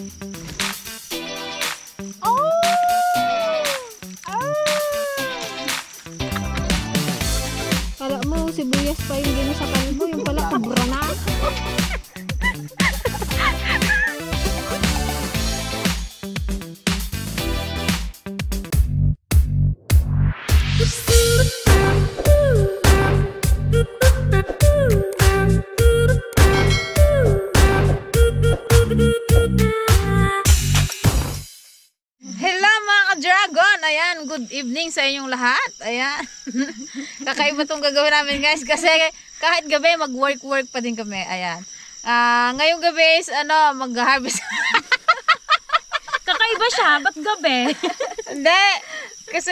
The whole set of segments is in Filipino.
Kala mo sibuyas pa yung ginusakan mo, yung pala kubra na. Dragon, ayan, good evening sa inyong lahat. Ayan. Kakaiba tong gagawin namin, guys, kasi kahit gabi mag-work pa din kami. Ayan. Ngayong gabi is mag-harvest. Kakaiba siya, ba't gabi? Hindi. Kasi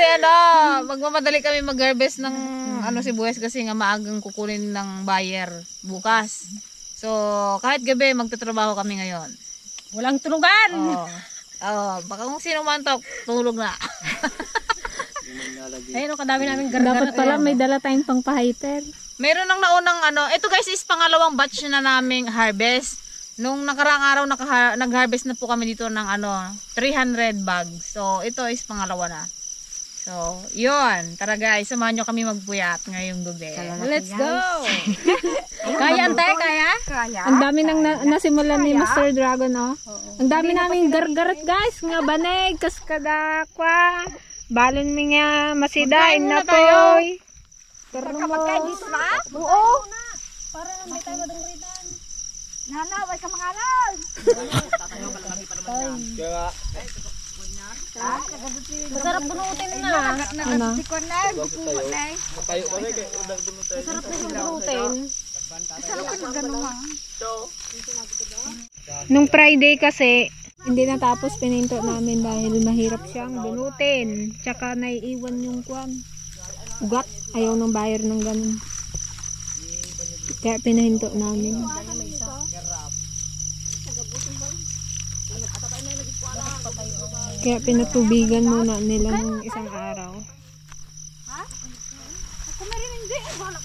magmamadali kami mag-harvest ng sibuyas kasi nga maagang kukunin ng buyer bukas. So, kahit gabi magtatrabaho kami ngayon. Walang tulugan. Baka kung sino man to, tulog na. Ayun, kadami namin gargar. Dapat pala may dala tayong pang pa-hiper. Meron ng naunang ito guys is pangalawang batch na naming harvest. Nung nakaraang araw nag-harvest na po kami dito ng 300 bags. So ito is pangalawa na. So yun, tara guys, samahan nyo kami magpuyat ngayong gabi. Let's go. Kaya ante, kaya? Ang dami nang nasimulan ni Master Dragon, oh. Ang dami naming gargarat guys, nga baneg, kaskadakwa. Balon mi nga masidain na poy. Kapagkain dito na? Oo. Para may tayo madungritan. Nana, way ka mangalan. Masarap bunutin na. Nakasikon na, bukuha na. Masarap na yung bunutin. Masarap ka gano'n. Nung Friday kasi, hindi natapos pininto namin dahil mahirap siyang bunutin. Tsaka naiiwan yung ugat. Ayaw ng buyer ng ganun. Kaya pinahinto namin. Kaya pinatubigan muna nila ng isang araw.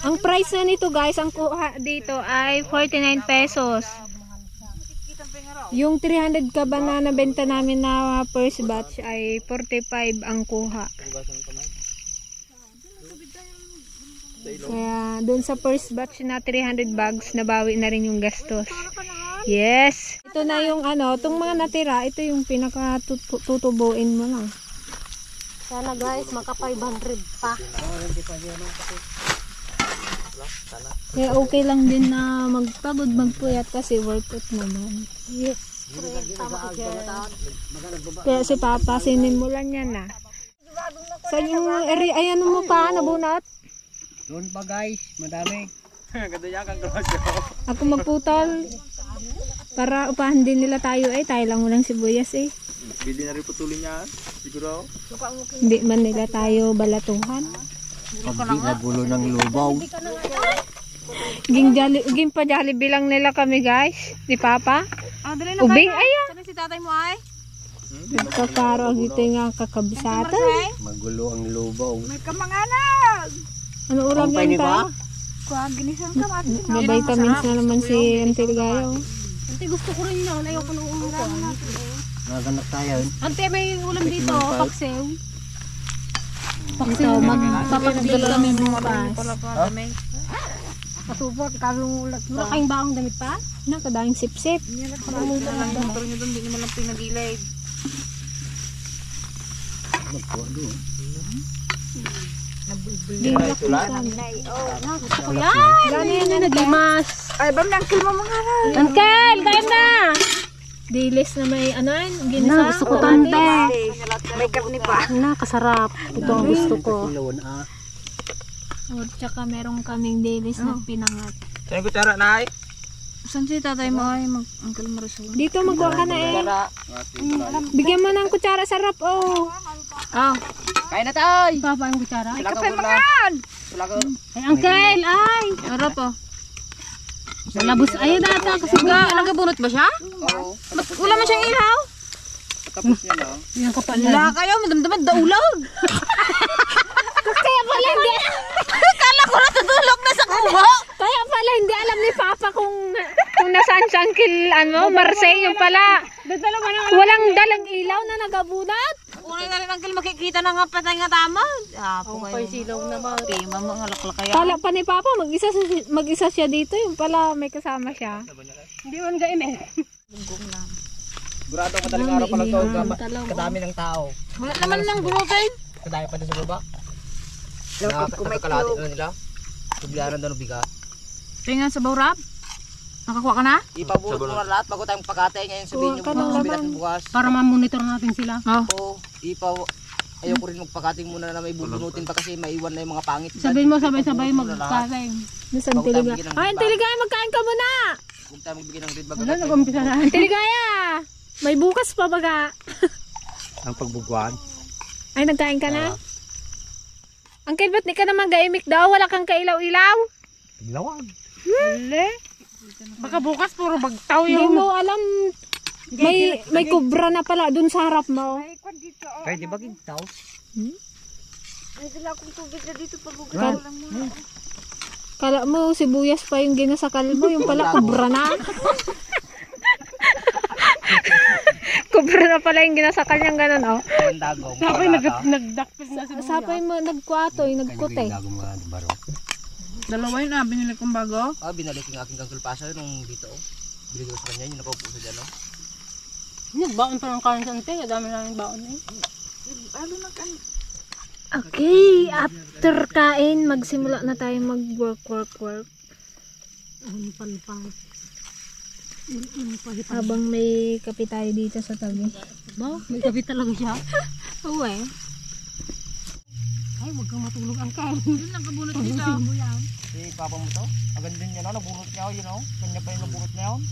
Ang price na nito guys, ang kuha dito ay 49 pesos. Yung 300 ka banana benta namin na first batch ay 45 ang kuha. Kaya doon sa first batch na 300 bags, nabawi na rin yung gastos. Yes. Ito na yung itong mga natira, ito yung pinaka tutubuin mo lang. Sana guys, maka 500 pa. Kaya okay lang din na magpagod magpuyat kasi worth it naman. Yes. Kaya si Papa, sinimulan niya na. Sa yung area, ayan mo pa, nabunot? Doon pa guys, madami. Ako magputol. Para upahan din nila tayo tayo lang walang sibuyas Pwede na rin putulin niya, siguro. Hindi man nila tayo balatuhan. Pagdi na bulo ng lubaw. Ging pa Jollibee lang nila kami guys. Ni Papa. Ubing, ayan. Saan si tatay mo ay? Kakaro, ito nga kakabisata. Magulo ang lubaw. May kamanganan. Ano ulam yan ta? Kuha, ginisang kamatis. May vitamins na naman si Auntie Ligayo. Ante, gusto ko rin yun. Ayaw ko nung umulan. Naganak tayo. Ante, may ulam dito. Paksew. Paksew, magpapagdala kami bukas. Pasupot, kalong ulat. Wala kayong baong damit pa? Nakadaing sip-sip. Motor nyo doon, hindi naman lang pinagilid. Magkuha doon. Gindak ko saan. Gusto ko yan. Gano'n yan na naglimas. Ay, bam lang kilma mga aral. Uncle, kain na! Dilis na may ginisa. Gusto ko tante. May karni pa. Kasarap. Ito ang gusto ko. Ilawan Tsaka merong kaming dilis na pinangat. Saan ko tsara na Saan si tatay mo ay Uncle Marisol? Dito magkuha ka na Bigyan mo ng kutsara, sarap Kain na tayo. Papa ang kutsara. Ay, kapay mangan. Ay, Uncle, ay! Harap po. Malabos, ayun ata kasi Nagabunot ba siya? Oo. Wala man siyang ilaw? Tapos niya na. yung kapal Wala kayo, madamdaman daulaw. Kaya pala hindi. Kala ko natutulog na sa kubo. Kaya pala hindi alam ni Papa kung kung nasaan si Uncle, Marcel, yung pala. Walang dalang ilaw na nagabulat. Una na rin Uncle makikita na nga patay nga tama. Po kayo. Silaw na ba? Mama nga lakla kaya. Kala pa ni Papa, mag-isa siya dito. Yung pala may kasama siya. Hindi man gaim eh. Bugong lang. Sigurado madaling araw pa lang to. Kadami ng tao. Wala naman ng gulotay. Kadami pa din sa baba. Nakakalati na nila. Biglaran daw ng bigat. Tingnan sa bawrap. Nakakuha ka na? Ipabuhat mo na lahat bago tayong pagkatay ngayon sabihin nyo sabihin natin bukas. Para ma-monitor natin sila. Oo. Ayoko rin magpakating muna na may bubunutin pa kasi maiwan na yung mga pangit. Sabihin mo sabay-sabay magkain. Nasaan Tiligaya? Ay, Tiligaya, magkain ka muna! Huwag tayo magbigay ng red bag. Wala, nag-umpisa na. Tiligaya! May bukas pa baga. Ang pagbugwan. Ay, nagkain ka na? Uncle, ba't di ka naman gaimik daw? Wala kang kailaw-ilaw? Lawag. Baka bukas puro bagtaw Hindi yung... mo alam. May kubra na pala dun sa harap mo. Kaya di ba gintaw? Ay, dala akong tubig na dito pa bukas. Kala mo, sibuyas pa yung ginasakal mo. Yung pala, kubra na. Kubra na pala yung ginasakal niyang ganun, oh. Dagong. Sapay nagdakpis na si Sapay mo, nagkwato, nagkute. Dagong mga baro. Dalawa yun binili kong bago. Binalik yung aking kangkulpasa nung dito. Bili ko sa kanya, yung nakaupo sa dyan. Nagbaon pa ng kanin sa ante. Dami namin baon eh. Okay, after kain, magsimula na tayo mag-work. Habang may kape tayo dito sa tabi. Ba? May gabi talaga siya. Oo eh. Ay, huwag kang matulog ang kain. Yun ang kabunot dito. Si papa mo to? Agad din niya, nabunot niya, kanya pa yung nabunot niya yun.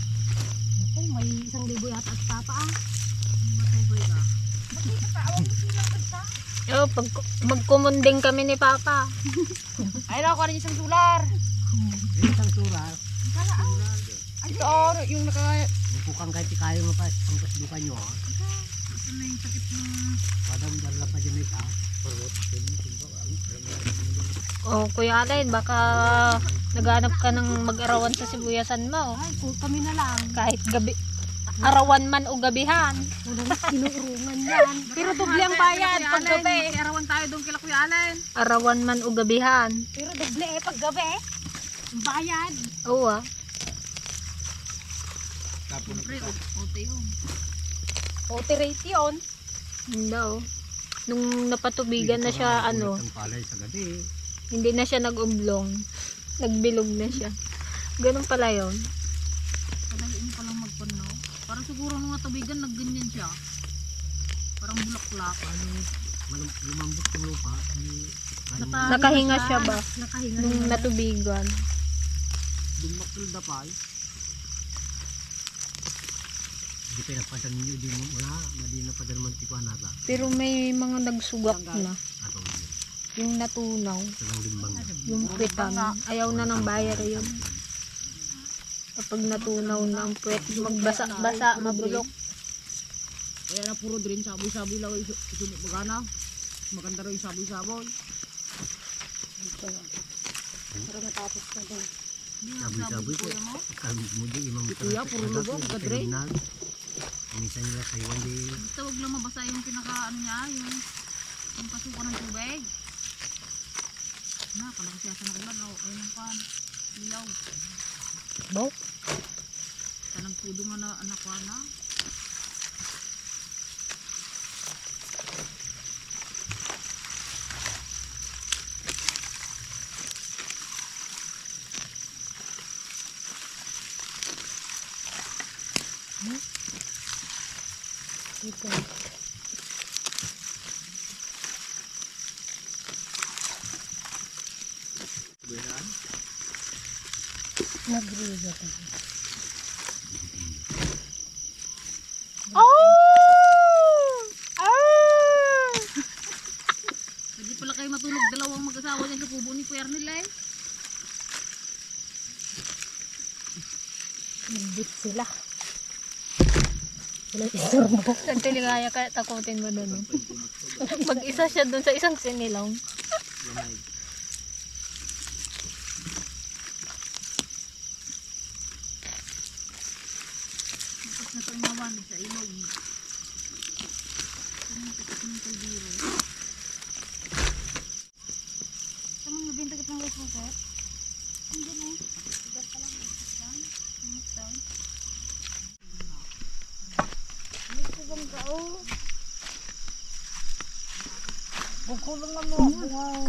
Ay, may 1,000 yata at papa ah. Oh, magkumunding kami ni Papa. Ay, nakuha rin isang sular. Isang sural. Ito, yung nakakaya. Bukang kahit kayo mo pa. Ang kasbukan nyo ah. Ito na yung sakit ng... Padang darla pa dyan ito. Oh, Kuya Allen, baka naghanap ka ng mag-arawan sa sibuyasan mo. Ay, kami na lang. Kahit gabi, arawan man o gabihan. Inuurungan yan. Pero doble ang bayad pag gabi. Arawan tayo doon kila Kuya Allen. Arawan man o gabihan. Pero doble eh pag gabi eh. Bayad. Oo ah. Ote yun. Ote rate yun. Hindi oh. Nung napatubigan na siya, Palay sa gabi. hindi na siya nag-umblong. Nagbilog na siya. Ganun pala yun. Palagi mo palang magpano. Parang siguro nung natubigan, nagganyan siya. Parang bulaklak. Lumambot yung lupa. Nakahinga siya ba? Nakahinga. Nung natubigan. Dumakil na pa. Hindi pinapasan ninyo, hindi na pa naman tikuan nata. Pero may mga nagsugak na. Ato Yung natunaw. silang limbang. Yung puwetan. Ayaw na ng bayar yun. Kapag natunaw na ang puwet, magbasa-basa, mabulok. Kaya na puro din saboy-saboy lang isunod magana. Maganda rin saboy-saboy. Para matapos na din. Sabi ko, kami mo din, imang Kuya, puro lubog, kadre. Minsan nila sa iwan di. Basta wag lang mabasa yung pinaka niya, yung pasukan ng tubig. Kalaki siya sa nakulan, ayun ang pan. Ilaw. Bo? Tanang pudo nga na anak ko na. Nagriga pa. Hindi pala kayo matulog dalawang mag-asawa dyan sa kubo ni Kuya nila eh. Nagdit sila. Walang istorbo. Ang Tiligaya ka, takutin mo doon. Mag-isa siya doon sa isang sinilong.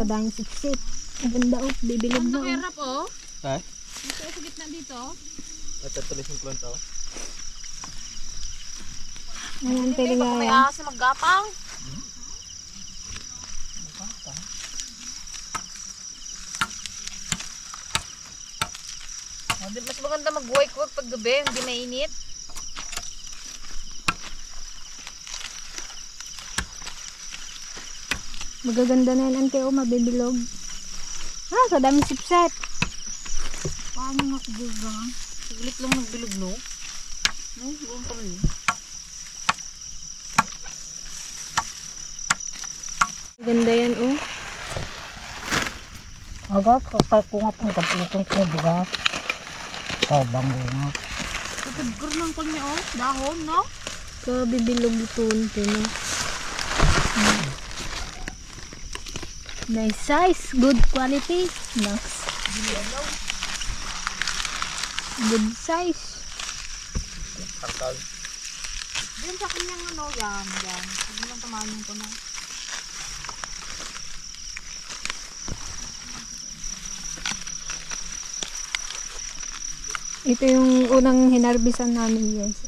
Kadang sipsip. Ang ganda oh, bibilog na Ang oh. hirap oh. Ha? Dito sa gitna dito. Ito tuloy yung kulon to. Ayan, May Teligaya. ahas na maggapang. Mas maganda mag-wake-wake pag gabi, hindi mainit. Magaganda na yan, ante oh, mabibilog. Ah, sa dami sipsip. Paano nakbuga? Saglit lang nagbilog, no? No, buong pa rin. Ganda yan oh. Agad, kapag ko nga pong tapilitong ko, diba? Oh, bango nga. Kapagkur ng kanya, oh. Dahon, no? Kabibilog ito, ante no. Nice size, good quality. Nice. Good size. Tangkal. Diyan sa kanyang ano, yan. Hindi lang tamanin ko na. Ito yung unang hinarbisan namin guys.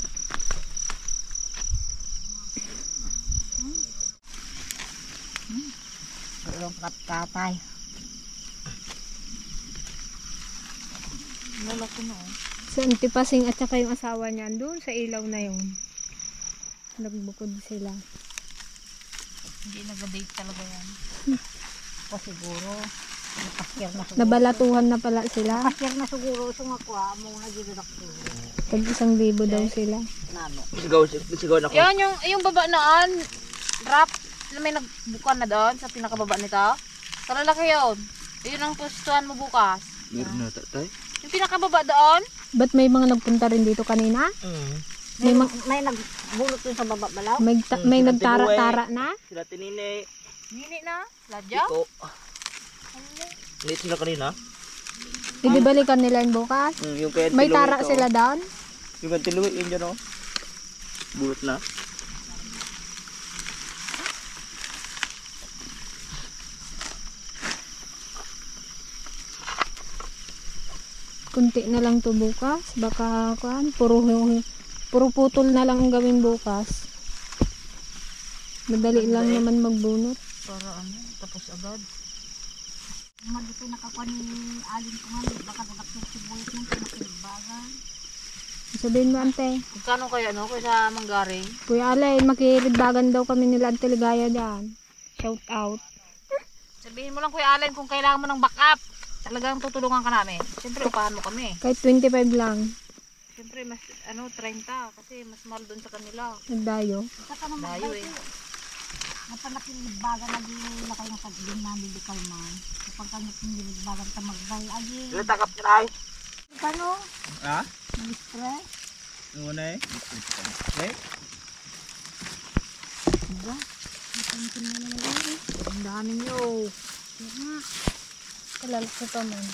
Yung katay. Lalaki na, oh. Sa Antipasing at saka yung asawa niya doon sa ilaw na yun. Nagbukod sila. Hindi nag-date talaga yan. O siguro, paskir na siguro. Nabalatuhan na pala sila. Paskir na siguro, sungakwa mo na ginudak ko. Tag 1,000 daw sila. Nano. Sigaw na ko. Yan, yung baba naan, wrap, na may nagbukan na doon sa pinakababa nito. Kalalaki yun. Yun ang pustuhan mo bukas. Meron na tatay. Yung pinakababa doon, Ba't may mga nagpunta rin dito kanina? May nagbulot yun sa baba balaw. May nagtara-tara na? Sila tinini. nini na, ladya. Iko. Late sila kanina. Hindi balikan nila yung bukas? Yung kaya May tara sila doon? Yung kaya tiluwi yun dyan o. Bulot na. Kunti na lang to bukas. Baka kuan, puro putol na lang ang gawin bukas. Madali lang naman magbunot. Para ano, tapos agad. Dito nakakuha ni Alin ko nga, baka dadak yung sibuyas ng pinakilibagan. Sabihin mo ante. Magkano kaya no, kaya sa Manggaring? Kuya Alay, makiridbagan daw kami nila Ante Ligaya dyan. Shout out. Sabihin mo lang Kuya Allen kung kailangan mo ng backup. Talagang tutulungan ka namin. Siyempre upahan mo kami. Kahit 25 lang. Siyempre mas 30 kasi mas mahal doon sa kanila. Nagdayo. Saka naman Dayo eh. napalaking libagan lagi na kayo sa din na medical man. Kapag kanyang libagan ka magbay, agi. Sila takap niya ay. Paano? Ha? Mag-stress? Yung una eh. Eh? Ang dami nyo. Kalalaki pa man.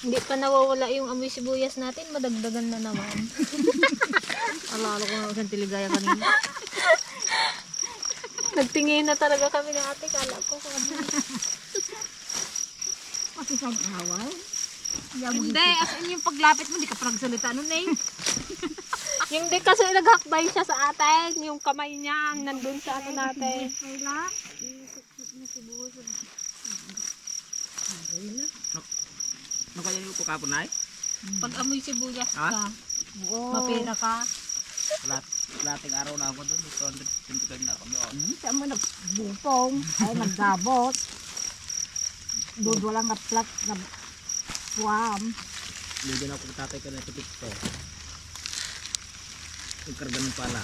Hindi pa nawawala yung amoy sibuyas natin. Madagdagan na naman. Alala ko na sa Tiligaya kanina. Nagtingin na talaga kami ng ate. Kala ko kung ano. Kasi sa awal. Hindi, as in yung paglapit mo, hindi ka pa nagsalita nun eh. Yung di kasi naghakbay siya sa atin. Yung kamay niya nandun sa ano natin. Kailan? Ano kaya yung kukapon ay? Pag amoy sibuyas Ha? ka, Oo. mapira ka. Lating araw na ako doon. 225 na ako doon. Saan mo nagbupong? Ay, naggabot. Doon walang na-plat na buwam. Bigyan ako tatay ka na tipik ko. Yung karga ng pala.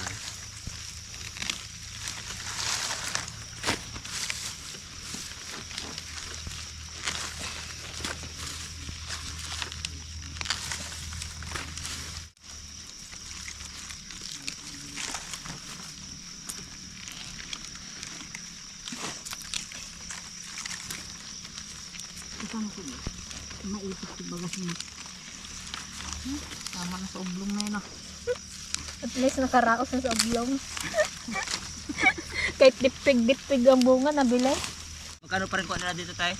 Maipit si bagas mo. Tama na sa oblong na yun ah. At least nakaraos na sa oblong. Kahit dipig-dipig ang bunga, nabili. Magkano pa rin ko nila dito tayo?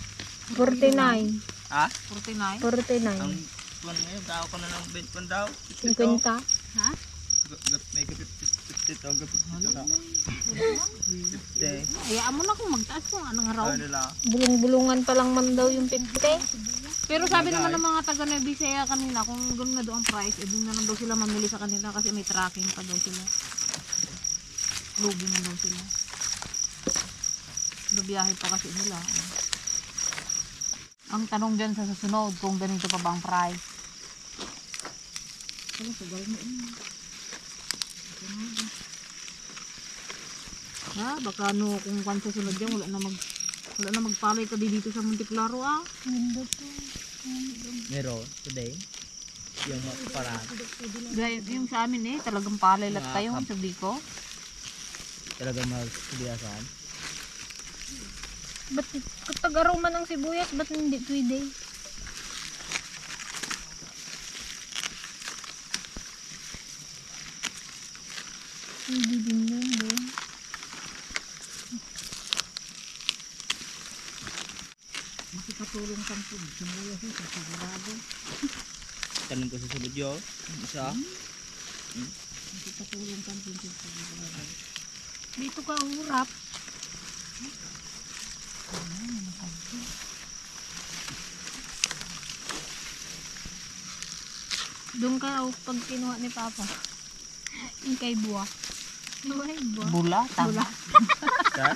49. Ha? 49. 49. Ang tuwan ngayon, dao ko na ng 20 daw. 50. Ha? May kapit 50 to, kapit 50 na. 50. Hayaan mo na kung magtaas kung anong araw. Ano nila? Bulong-bulungan pa lang man daw yung 50. Pero sabi naman ng mga taga Nueva Ecija kanina, kung doon na doon ang price, doon na lang daw sila mamili sa kanila kasi may tracking pa daw sila. Lugi na daw sila. Biyahe pa kasi nila. Ang tanong dyan sa susunod, kung ganito pa ba ang price. Ha, baka ano kung kung sa sunod dyan, wala na magpalay ka dito sa Monteplaro ah. Meron, today. Yung parang Gaya yung sa amin talagang palay lahat tayo sa Biko. talagang magsibiyasan. Ba't katag-aroma ng sibuyas? Ba't hindi pwede? Hindi din yun, din. Makikatulong kang po. Sumuyas yun, sigurado. Tanong ko sa sulod yun. Isa. Makikatulong kang po. Sigurado. Dito ka urap. Doon ka pag kinuha ni Papa. Yung kay buwa. Buhay buwa. Bula, tama. Ha?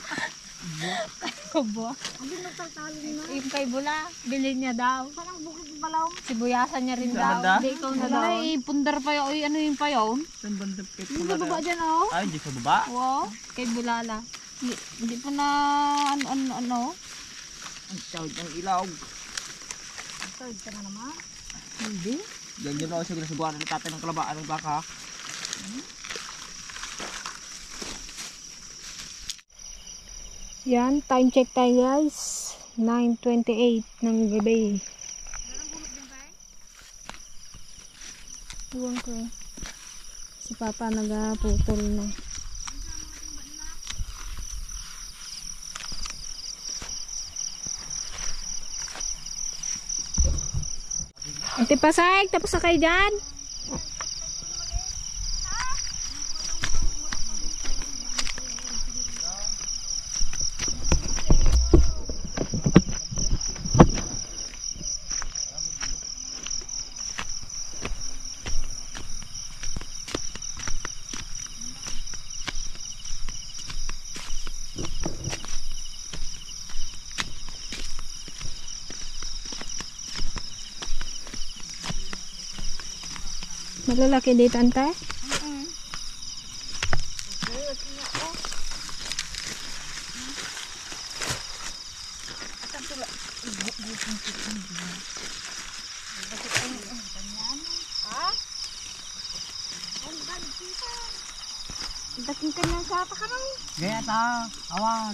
Buwa. Ano nagtatalong na? Yung kay bula, bilhin niya daw. Parang bukid balaw. Sibuyasan niya rin Saan daw. ba? Hindi ikaw na daw. Ay, pundar pa yun. Ay, ano yung pa yun? Saan bandang kit Yung sa baba dyan oh. Ay, hindi sa baba. Wow. Kay bulala. Hindi pa na ano. Ang tawid ng ilaw. Third ka na naman. Hindi. Ganyan ako sa ginasubuan ng tatay ng kalabaan ng baka. Yan, time check tayo guys. 9:28 ng gabi. Iwan ko. Si Papa nagpupul na. Ate Pasay, tapos na kayo dyan? Malalaki dito, ante? Dating ka niyan sa pakarang. Gaya ta, awan.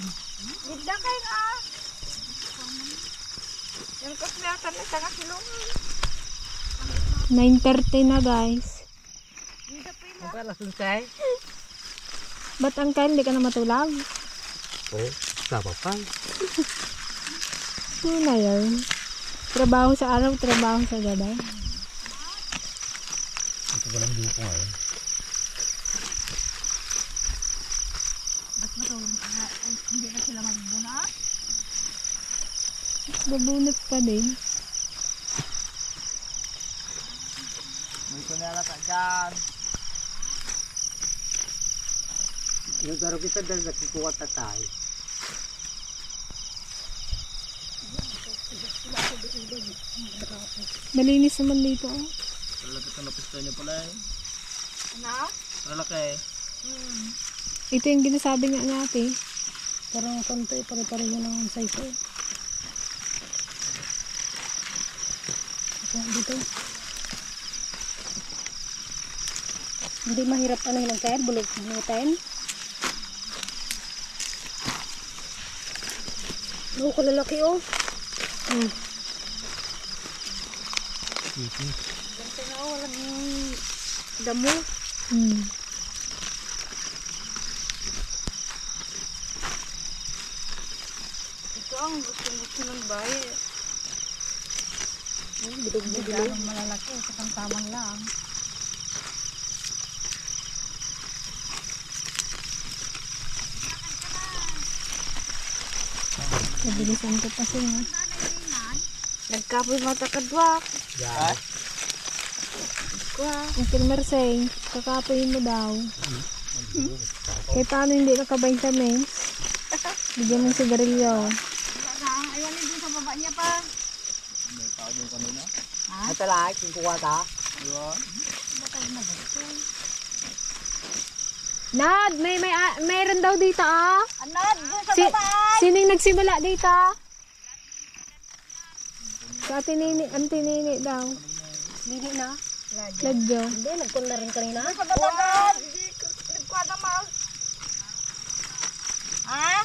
Ganda kayo na. Yung kaslatan na sa kakilong. 9:30 na guys. Ang kalasun say? Ba't Uncle, hindi ka na matulog? Oo, sama pa. Ano na yun? Trabaho sa araw, trabaho sa gabi. Ito ko lang dupo ngayon. Hindi na sila magbuna. Babunot pa din. May kunalata dyan. Yung garo kita dahil nakikuha tatay. Malinis naman dito. Oh. Lalapit na lapisto niya pala eh. Ano? Lalaki. Ito yung ginasabi nga niya ate. Parang konti, pare-pareho ng size eh. Dito. Hindi mahirap ano yung kaya, bunutin. Oo, kalalaki oh. Ganito na walang damo. Ito ang gusto ng bahay. Bilog-bilog. Ang malalaki, sa tamtaman lang. Nabilisan ko pa siya. Nagkapoy mata kadwak. Yan. Uncle Merseng, kakapoy mo daw. Kaya paano hindi ka ka-vitamins? Bigyan mo sigarilyo. Ayaw niyo dun sa baba niya pa. Ito lang, 5 kwata. Nad, mayroon daw dito ah. Anad, dun sa baba. Sining nagsimula dito? Sa Auntie Nini daw. Nini na. Ladyo. Hindi, nagkun na rin kanina. Sa baba. Nagkuha naman. Ha?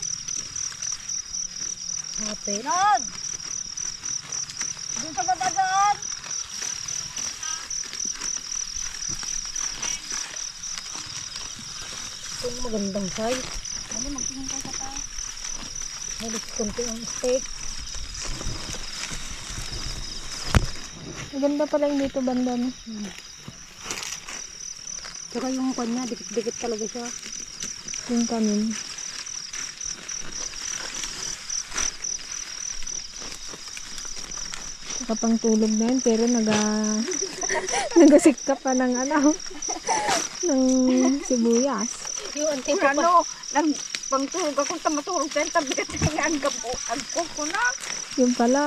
Hapit. Nod. Dun sa baba doon. Ito yung magandang size. Ano, magtingin tayo sa tayo. Halos konti ang steak. Maganda pala yung dito banda no. Saka yung kanya, dikit-dikit talaga siya. Yung kanin. Kapang tulog na yun, pero nagasik ka pa ng ano, ng sibuyas. Yung anting ano, pangtulog ako sa matulog tayo, tabi ka tayo nga agpo ko na. Yung pala,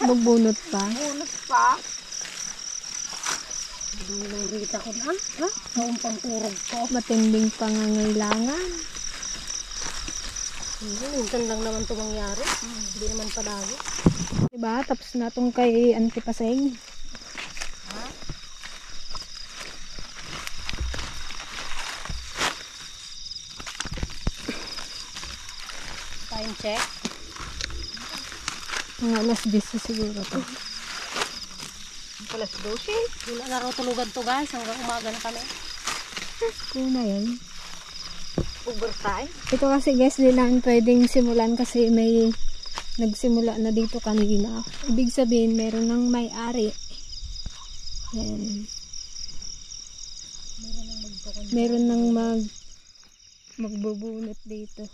magbunot pa. Bunot pa. Nung rita ko na, ha? Noong pangturog ko. Matinding pangangailangan. Minsan lang naman ito mangyari. Hindi naman palagi. Diba? Tapos na itong kay Auntie Paseng. Time check. Mga alas 10 siguro to. Alas 12. Wala na raw tulugan to guys. Hanggang umaga na kami. Kuna yan. Overtime. Ito kasi guys, di lang pwedeng simulan kasi may nagsimula na dito kanina. Ibig sabihin, meron ng may-ari. Yan. Meron ng magbubunot dito.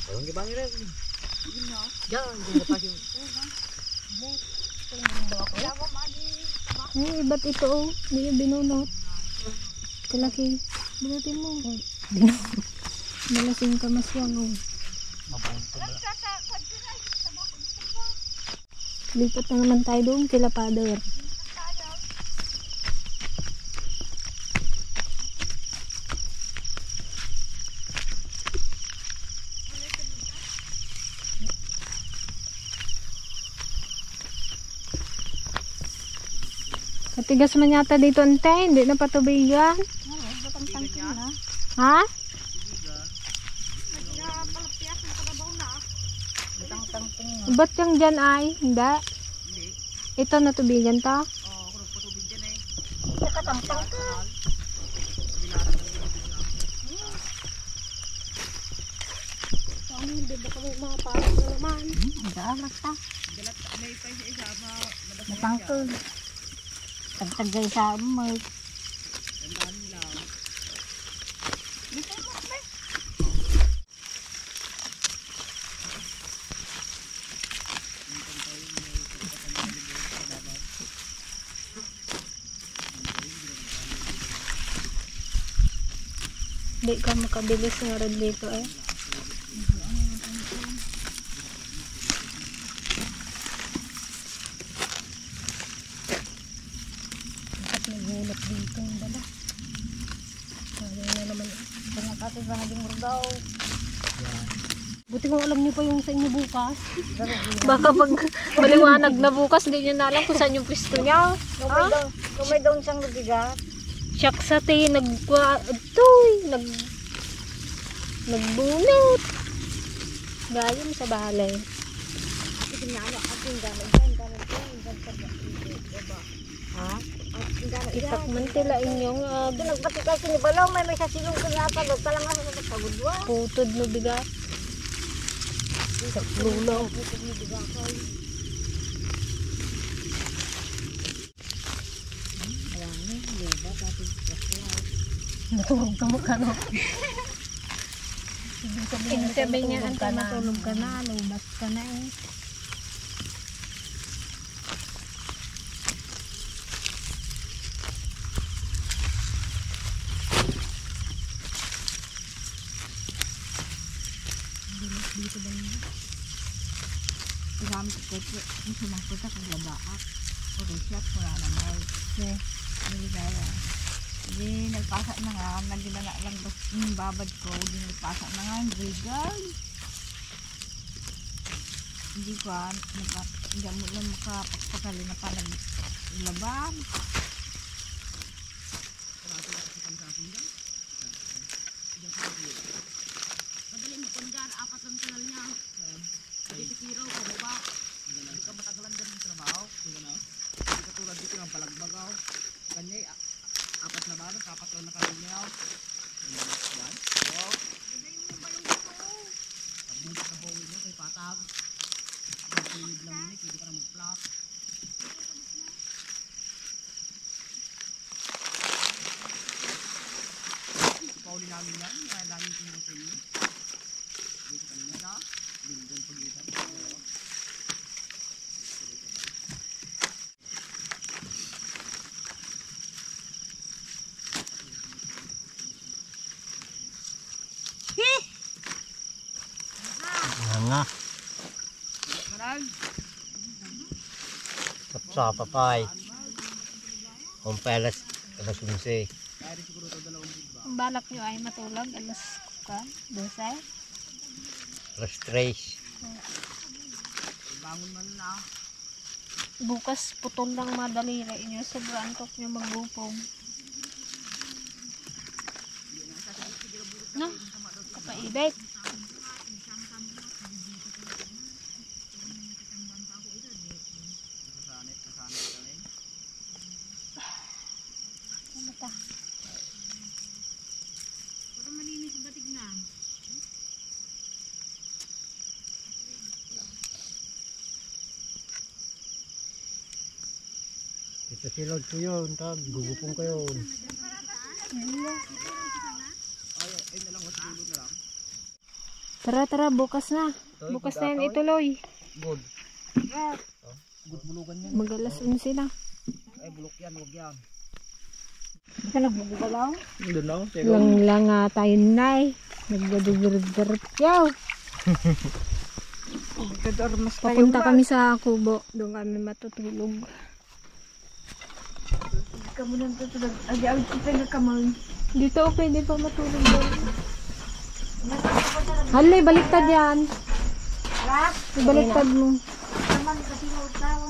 Ayun, gibang rin. Diyan, hindi pa siya. Iba't ito oh. Hindi yung binunot. Kalaki. Binutin mo. Malasing ka mas yan oh. Lipat na naman tayo doon kila Father. Matigas man yata dito ante, hindi na patubigan. Ha? Ba't yung dyan ay? Hindi. Ito natubigan to? Matangkol. Tagtagay sa may. Di ka makabilis nga rin dito eh. Naghulap dito ang dala. Sayang na naman. Mga kapit ba naging murdaw? Buti kung alam niyo pa yung sa inyo bukas. Baka pag maliwanag na bukas, hindi niyo na alam kung saan yung pwesto niya. Kung may doon siyang lubigat. Siyak sa te, nagbunot. Gayon sa balay. Kasi nga ano, ating gano'n dyan, gano'n sa diba? Ha? Ating gano'n dyan. Itakman tila inyong Ito nagpatikay sinibalaw, may sasilong ko niya pagod. Palang nga sa pagudwa. putod no bigat. Sa lulaw. Natulog ka no. Ibig sabihin niya, antay matulog ka na, lubas ka na eh. Igamit ko ito, yung sumangkot sa kaglabaak. O siya, wala naman. Naligaya. Hindi, nagpasa na nga. Nagdinala lang yung babad ko. Hindi nagpasa na nga. Brigad. Hindi ko hindi mo lang makapagpakali na pa naglabang. Madali mo kung dyan, 4 lang kanal niya. Hindi kisiraw, pababa. Hindi ka matagalan dyan ng trabaho. Hindi ka tulad dito ng palagbagaw. Kanya 4 na ba? 4 lang na kanal niya. Yan. Oo. Ganda yung balong dito. Pagbulit na bawin niya kay Patag. Pagbulit lang niya, pwede ka na mag-flap. Pauli namin yan, kaya namin tingnan sa inyo. Dito kanina na, binigyan pagitan. Nga. Sa papay. Kung pelas, alas 11. Ang balak nyo ay matulog, alas 12. Alas 3. Bangon man na. Bukas putol lang madaliri inyo, sobrang antok nyo magbupong. No? Kapaibig. Mata. Parang malinis yung batig na. Ito silod ko yun, tag, gugupong ko yun. Tara, bukas na. Bukas na yan ituloy. Good. Yes. Good bulugan yan. Mag-alas 11 na. Ay, bulok yan, huwag yan. Ito nagbubugalaw. Doon lang, Lang nga tayo nay. Naggadugurot-gurot. Yaw! Mas Papunta kami sa Kubo. Doon kami matutulog. Kamu nang tutulog. Ay, ko pinagkamay. Dito pwede pa matulog doon. Halay, baliktad yan. Rap. Ibaliktad mo. Naman kasi utaw.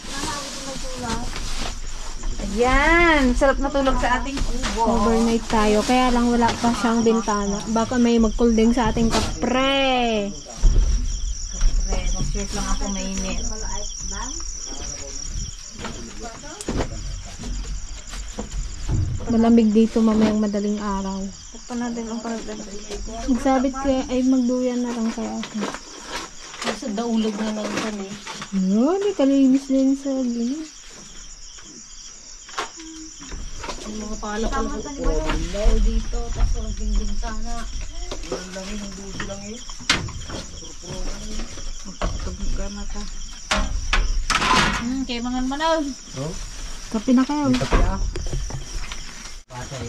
Nakawit mo tulog. Ayan, sarap matulog sa ating kubo. Overnight tayo. Kaya lang wala pa siyang bintana. Baka may magkulding sa ating kapre. Mag-shirt lang ako mainit. Malamig dito mamayang madaling araw. Takpan natin ang panagdan. Magsabit kaya ay magduyan na lang kaya ako. Sa daulog na lang kami. Yun, kalinis din sa gilid. Yung mga palak-palak ko dito, tapos walang bintana. Yan lang yun, ang dusi lang eh. Mata. Kaya mga manaw. Oh, Kape na kayo. kape ah.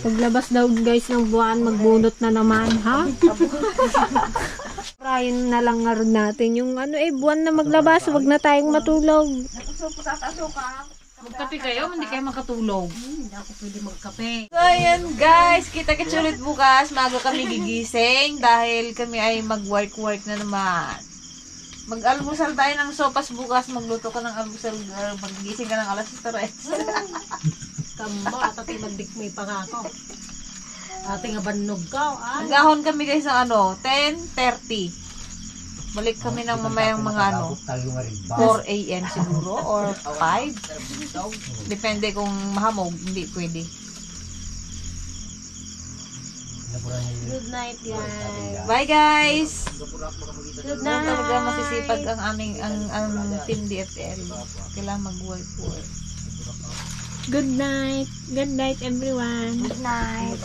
Paglabas daw guys ng buwan, magbunot na naman, ha? Prayin na lang nga rin natin yung buwan na maglabas, wag na tayong matulog. Magkape kayo, hindi kayo makatulog. Hindi ako pwede magkape. So, ayan guys, kita-kits ulit bukas. Maaga kami gigising dahil kami ay mag-work na naman. Mag-almusal tayo ng sopas bukas. Magluto ka ng almusal, girl. Magigising ka ng alas 3. Kamba, at ati magdikmay pa nga ako. Ate nga banog ka, ah. Nagahon kami guys ng 10:30. Balik kami ng mamayang mga 4 a.m. siguro or 5. Depende kung mahamog, hindi pwede. Good night, guys. Bye guys! Good Doon night. talaga masisipag ang aming ang team DFL. Kailangan mag-work. Good night. Good night everyone. Good night.